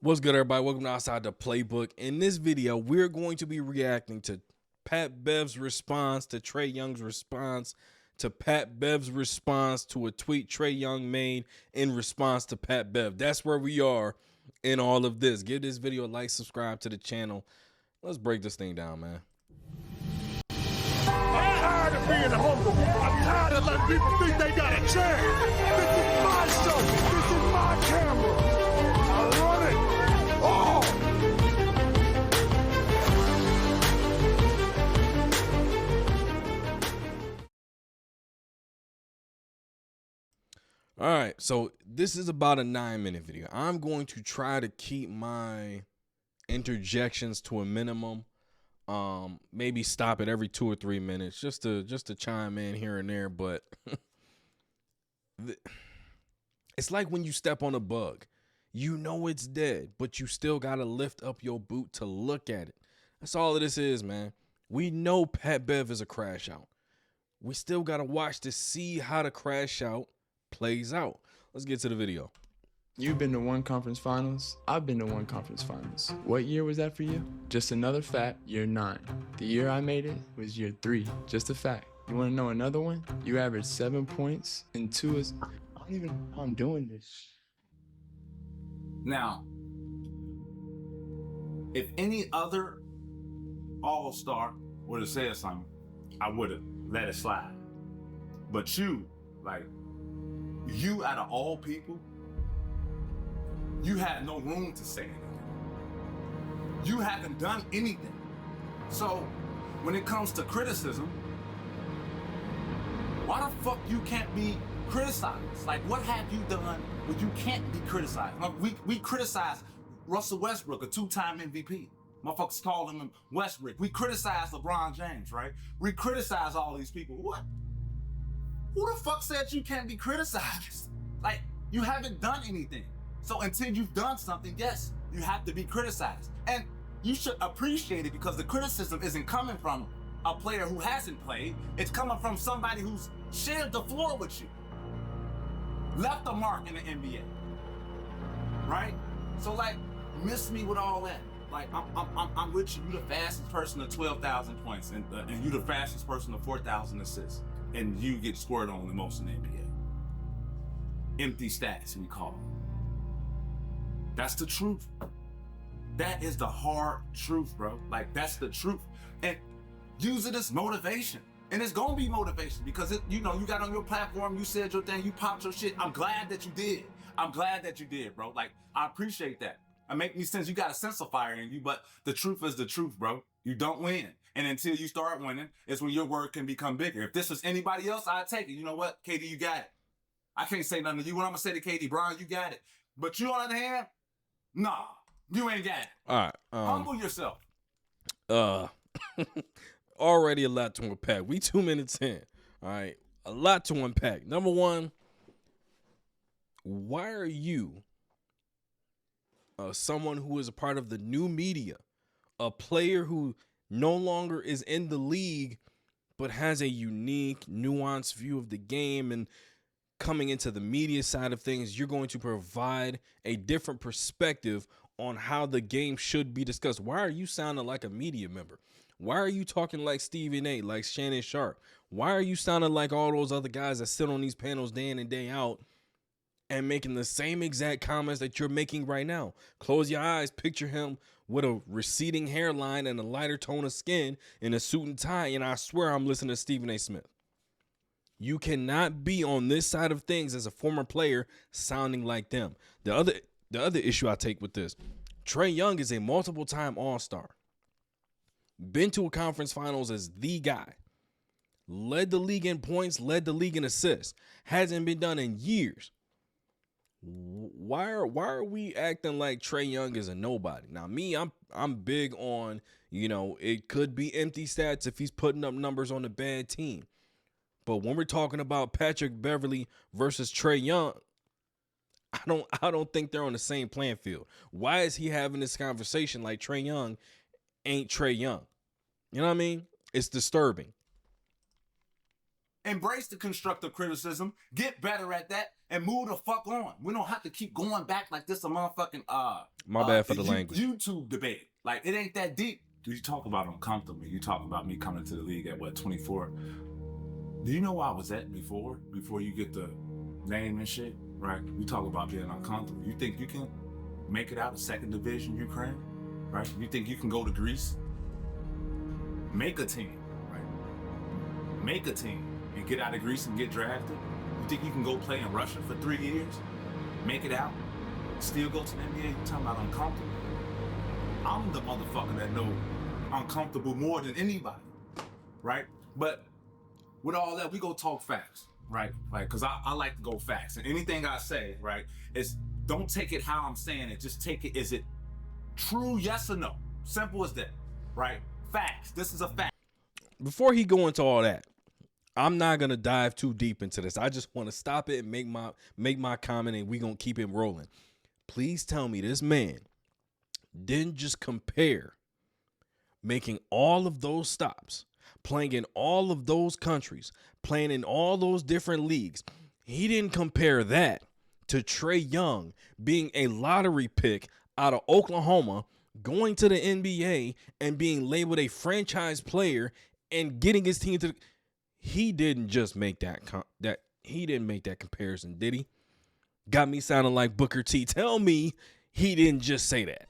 What's good, everybody? Welcome to Outside the Playbook. In this video, we're going to be reacting to Pat Bev's response to Trae Young's response to Pat Bev's response to a tweet Trae Young made in response to Pat Bev. That's where we are in all of this. Give this video a like, subscribe to the channel. Let's break this thing down, man. I'm tired of being humble. I'm tired of letting people think they got a chance. This is my show. This is my camera. I run it. Oh! All right, so this is about a 9-minute video. I'm going to try to keep my interjections to a minimum. Maybe stop it every 2 or 3 minutes just to chime in here and there, but it's like when you step on a bug. You know it's dead, but you still got to lift up your boot to look at it. That's all of this is, man. We know Pat Bev is a crash out. We still got to watch to see how the crash out plays out. Let's get to the video. You've been to one conference finals. I've been to one conference finals. What year was that for you? Just another fact, year 9. The year I made it was year 3. Just a fact. You want to know another one? You averaged 7 points and 2 is... I don't even know how I'm doing this. Now, if any other all-star would have said something, I would have let it slide. But you, like, you out of all people, you had no room to say anything. You haven't done anything. So, when it comes to criticism, why the fuck you can't be criticized? Like, what have you done where you can't be criticized? Like, we criticize Russell Westbrook, a 2-time MVP. Motherfuckers call him Westbrook. We criticize LeBron James, right? We criticize all these people. What? Who the fuck said you can't be criticized? Like, you haven't done anything. So until you've done something, yes, you have to be criticized. And you should appreciate it because the criticism isn't coming from a player who hasn't played. It's coming from somebody who's shared the floor with you. Left a mark in the NBA, right? So like, miss me with all that. Like, I'm with you. You're the fastest person to 12,000 points, and you're the fastest person to 4,000 assists, and you get scored on the most in the NBA. Empty stats, we call them. That's the truth. That is the hard truth, bro. Like, that's the truth. And use it as motivation. And it's gonna be motivation because you got on your platform, you said your thing, you popped your shit. I'm glad that you did. I'm glad that you did, bro. Like, I appreciate that. It makes me sense. You got a sense of fire in you, but the truth is the truth, bro. You don't win. And until you start winning, it's when your word can become bigger. If this was anybody else, I'd take it. You know what? KD, you got it. I can't say nothing to you. What I'm gonna say to KD, Brian, you got it. But you, on the other hand, nah, you ain't got it. All right. Humble yourself. Already a lot to unpack. We 2 minutes in. All right. A lot to unpack. Number one, why are you someone who is a part of the new media, a player who no longer is in the league, but has a unique, nuanced view of the game, and coming into the media side of things, you're going to provide a different perspective on how the game should be discussed? Why are you sounding like a media member? Why are you talking like Stephen A., like Shannon Sharp? Why are you sounding like all those other guys that sit on these panels day in and day out and making the same exact comments that you're making right now? Close your eyes, picture him with a receding hairline and a lighter tone of skin in a suit and tie, and I swear I'm listening to Stephen A. Smith. You cannot be on this side of things as a former player sounding like them. The other issue I take with this, Trae Young is a multiple-time All-Star. Been to a conference finals as the guy. Led the league in points, led the league in assists. Hasn't been done in years. Why are we acting like Trae Young is a nobody? Now, me, I'm big on, it could be empty stats if he's putting up numbers on a bad team. But when we're talking about Patrick Beverly versus Trae Young, I don't think they're on the same playing field. Why is he having this conversation like Trae Young ain't Trae Young? You know what I mean? It's disturbing. Embrace the constructive criticism, get better at that, and move the fuck on. We don't have to keep going back like this a motherfucking My bad for the language. YouTube debate. Like, it ain't that deep. You talk about uncomfortable. You talk about me coming to the league at what, 24? Do you know where I was at before you get the name and shit, right? We talk about being uncomfortable. You think you can make it out of second division Ukraine, right? You think you can go to Greece? Make a team, right? Make a team and get out of Greece and get drafted. You think you can go play in Russia for 3 years, make it out, still go to the NBA? You talking about uncomfortable? I'm the motherfucker that know uncomfortable more than anybody, right? But with all that, we go talk facts, right? Like, cause I like to go facts. And anything I say, right, is don't take it how I'm saying it. Just take it, is it true, yes or no? Simple as that, right? Facts. This is a fact. Before he go into all that, I'm not gonna dive too deep into this. I just want to stop it and make my comment, and we gonna keep it rolling. Please tell me this man didn't just compare making all of those stops, playing in all of those countries, playing in all those different leagues. He didn't compare that to Trae Young being a lottery pick out of Oklahoma, going to the NBA and being labeled a franchise player and getting his team to. He didn't just make he didn't make that comparison, did he? Got me sounding like Booker T. Tell me he didn't just say that.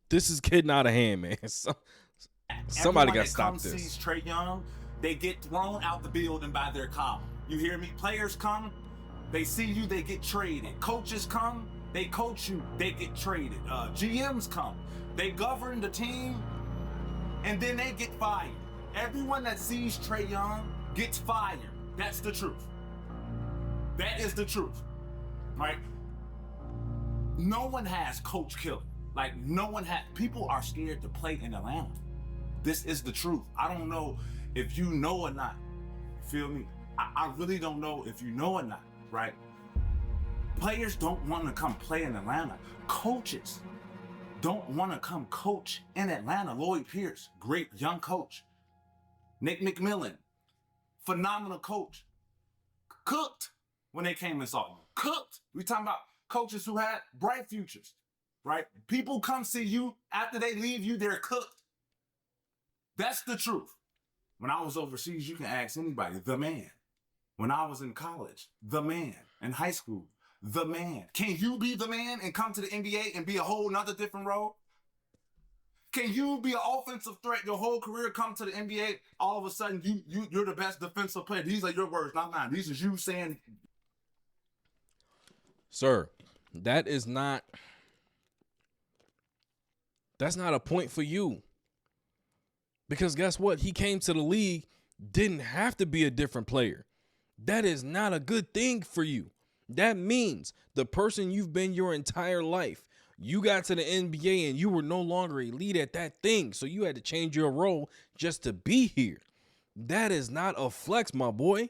This is getting out of hand, man. Somebody got to stop this. Sees Trae Young, they get thrown out the building by their column. You hear me? Players come, they see you, they get traded. Coaches come, they coach you, they get traded. GMs come, they govern the team, and then they get fired. Everyone that sees Trae Young gets fired. That's the truth. That is the truth, right? No one has coach killer. Like, no one has. People are scared to play in Atlanta. This is the truth. I don't know if you know or not. Feel me? I really don't know if you know or not, right? Players don't want to come play in Atlanta. Coaches don't want to come coach in Atlanta. Lloyd Pierce, great young coach. Nick McMillan, phenomenal coach. Cooked when they came and saw him. Cooked. We talking about coaches who had bright futures, right? People come see you. After they leave you, they're cooked. That's the truth. When I was overseas, you can ask anybody, the man. When I was in college, the man. In high school, the man. Can you be the man and come to the NBA and be a whole nother different role? Can you be an offensive threat your whole career, come to the NBA, all of a sudden you're the best defensive player? These are your words, not mine. These are you saying. Sir, that's not a point for you. Because guess what? He came to the league, didn't have to be a different player. That is not a good thing for you. That means the person you've been your entire life, you got to the NBA and you were no longer elite at that thing. So you had to change your role just to be here. That is not a flex, my boy.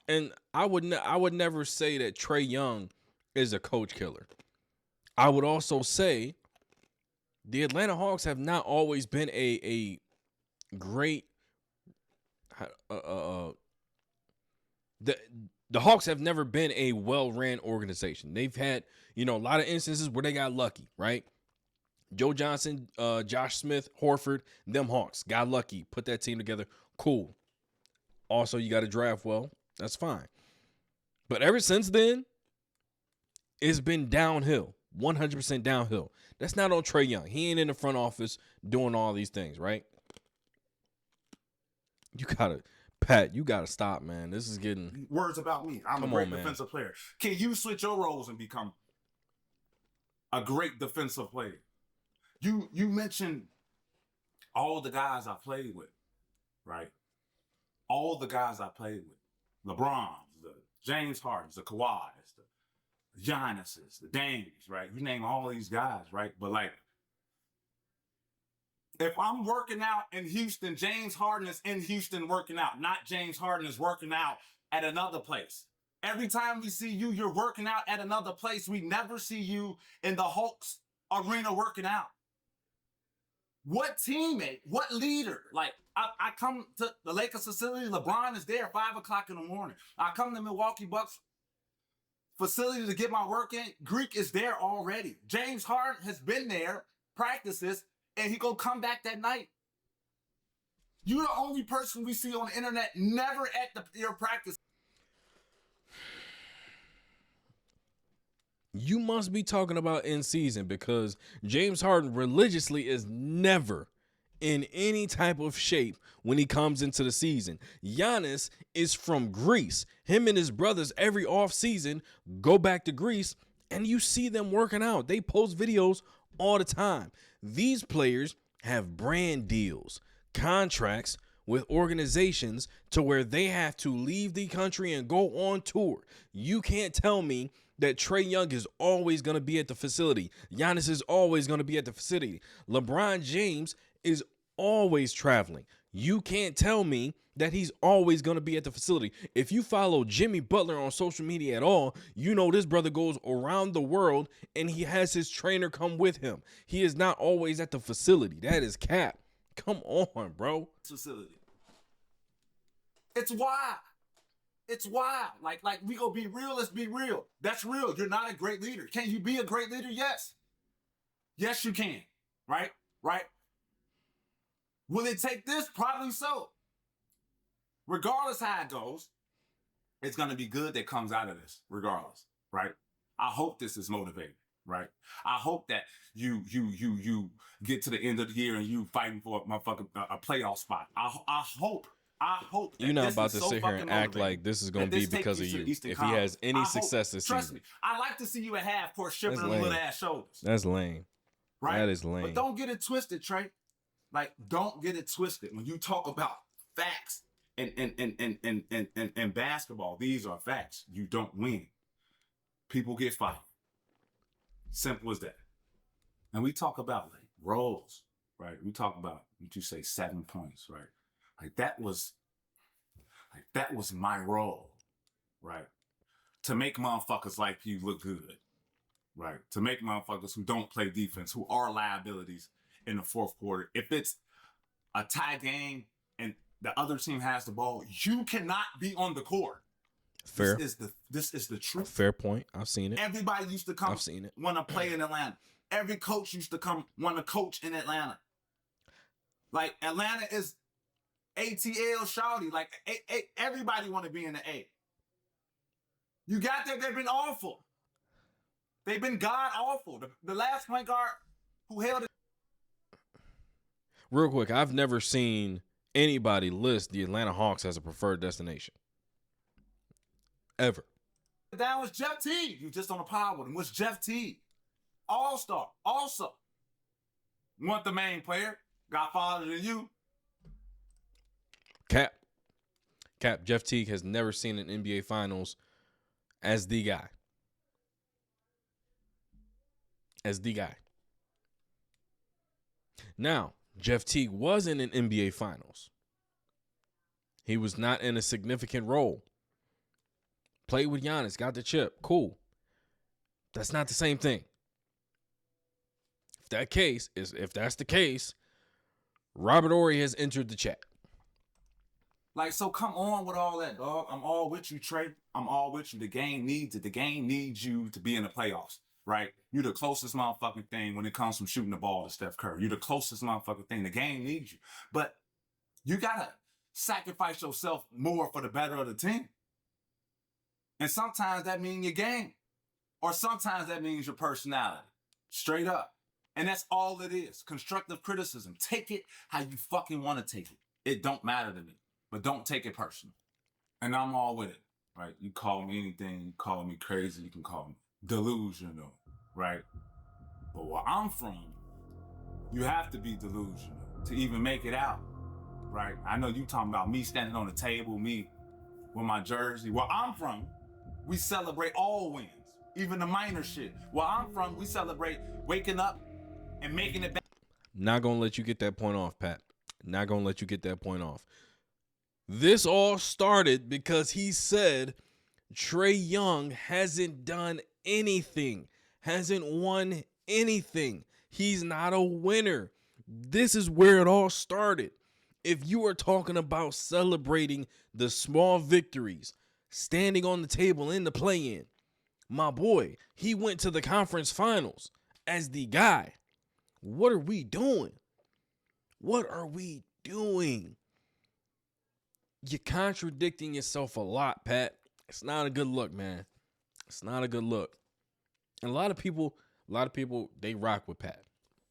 And I would never say that Trae Young is a coach killer. I would also say the Atlanta Hawks have not always been a great the Hawks have never been a well-ran organization. They've had, a lot of instances where they got lucky, right? Joe Johnson, Josh Smith, Horford, them Hawks got lucky, put that team together. Cool. Also, you got to draft well. That's fine. But ever since then, it's been downhill, 100% downhill. That's not on Trae Young. He ain't in the front office doing all these things, right? Pat, you gotta stop, man. This is getting words about me. I'm a great defensive player. Can you switch your roles and become a great defensive player? You mentioned all the guys I played with, right? All the guys I played with. LeBrons, the James Hardens, the Kawhis, the Giannis's, the Dames, right? You name all these guys, right? But like, if I'm working out in Houston, James Harden is in Houston working out, not James Harden is working out at another place. Every time we see you, you're working out at another place. We never see you in the Hawks arena working out. What teammate, what leader? Like, I come to the Lakers facility, LeBron is there 5 o'clock in the morning. I come to Milwaukee Bucks facility to get my work in. Greek is there already. James Harden has been there, practices, and he gonna come back that night. You're the only person we see on the internet never at your practice. You must be talking about in season, because James Harden religiously is never in any type of shape when he comes into the season. Giannis is from Greece. Him and his brothers every offseason go back to Greece, and you see them working out. They post videos all the time. These players have brand deals, contracts with organizations to where they have to leave the country and go on tour. You can't tell me that Trae Young is always going to be at the facility. Giannis is always going to be at the facility. LeBron James is always traveling. You can't tell me that he's always going to be at the facility. If you follow Jimmy Butler on social media at all, you know this brother goes around the world and he has his trainer come with him. He is not always at the facility. That is cap. Come on, bro. Facility. It's wild. It's wild. Like we gonna be real. Let's be real. That's real. You're not a great leader. Can you be a great leader? Yes. Yes, you can. Right? Right? Will it take this? Probably so. Regardless how it goes, it's gonna be good that comes out of this. Regardless, right? I hope this is motivating. Right? I hope that you get to the end of the year and you fighting for a playoff spot. I hope. You're not about to sit here and act like this is going to be because of you. If he has any success this season. Trust me, I like to see you at half court shipping them little ass shoulders. That's lame. Right? That is lame. But don't get it twisted, Trae. Like, don't get it twisted. When you talk about facts and basketball, these are facts. You don't win. People get fired. Simple as that. And we talk about like roles, right? We talk about, what you say, 7 points, right? Like that was my role, right? To make motherfuckers like you look good, right? To make motherfuckers who don't play defense, who are liabilities in the fourth quarter. If it's a tie game and the other team has the ball, you cannot be on the court. Fair. This is the truth. Fair point. I've seen it. Everybody used to come want to play in Atlanta. Every coach used to come want to coach in Atlanta. Like Atlanta is ATL shawty. Like everybody want to be in the A. You got there, they've been awful. They've been god awful. The last point guard who held it. Real quick, I've never seen anybody list the Atlanta Hawks as a preferred destination. Ever. That was Jeff Teague. You just on a pod with him. Was Jeff Teague. All-star. Also. Want the main player. Got farther than you. Cap. Jeff Teague has never seen an NBA Finals as the guy. Now, Jeff Teague was in an NBA Finals. He was not in a significant role. Played with Giannis, got the chip. Cool. That's not the same thing. If that's the case, Robert Horry has entered the chat. Like, so come on with all that, dog. I'm all with you, Trae. I'm all with you. The game needs it. The game needs you to be in the playoffs, right? You're the closest motherfucking thing when it comes from shooting the ball to Steph Curry. You're the closest motherfucking thing. The game needs you. But you got to sacrifice yourself more for the better of the team. And sometimes that means your game. Or sometimes that means your personality. Straight up. And that's all it is. Constructive criticism. Take it how you fucking want to take it. It don't matter to me. But don't take it personal. And I'm all with it, right? You call me anything. You call me crazy. You can call me delusional, right? But where I'm from, you have to be delusional to even make it out, right? I know you talking about me standing on the table, me with my jersey. Where I'm from, we celebrate all wins, even the minor shit. Where I'm from, we celebrate waking up and making it back. Not going to let you get that point off, Pat. Not going to let you get that point off. This all started because he said Trae Young hasn't done anything, hasn't won anything. He's not a winner. This is where it all started. If you are talking about celebrating the small victories, standing on the table in the play-in, my boy, he went to the conference finals as the guy. What are we doing? What are we doing? You're contradicting yourself a lot, Pat. It's not a good look, man. It's not a good look. And a lot of people, they rock with Pat.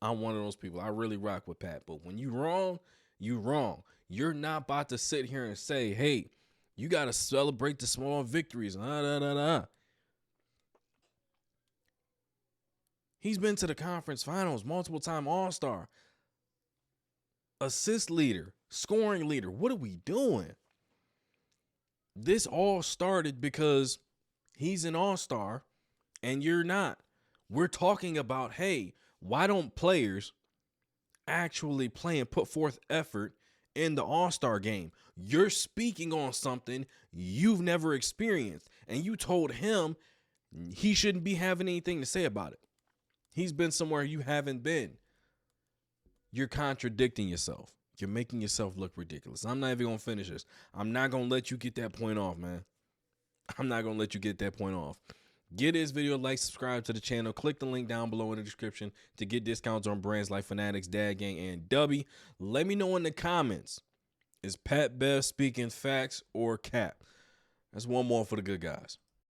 I'm one of those people. I really rock with Pat. But when you wrong, you wrong. You're not about to sit here and say, hey, you got to celebrate the small victories. He's been to the conference finals, multiple time All-Star, assist leader, scoring leader. What are we doing? This all started because he's an All-Star and you're not. We're talking about, hey, why don't players actually play and put forth effort in the All-Star game? You're speaking on something you've never experienced, and you told him he shouldn't be having anything to say about it. He's been somewhere you haven't been. You're contradicting yourself. You're making yourself look ridiculous. I'm not even going to finish this. I'm not going to let you get that point off, man. I'm not going to let you get that point off. Give this video a like, subscribe to the channel. Click the link down below in the description to get discounts on brands like Fanatics, Dad Gang, and Dubby. Let me know in the comments, is Pat Bev speaking facts or cap? That's one more for the good guys.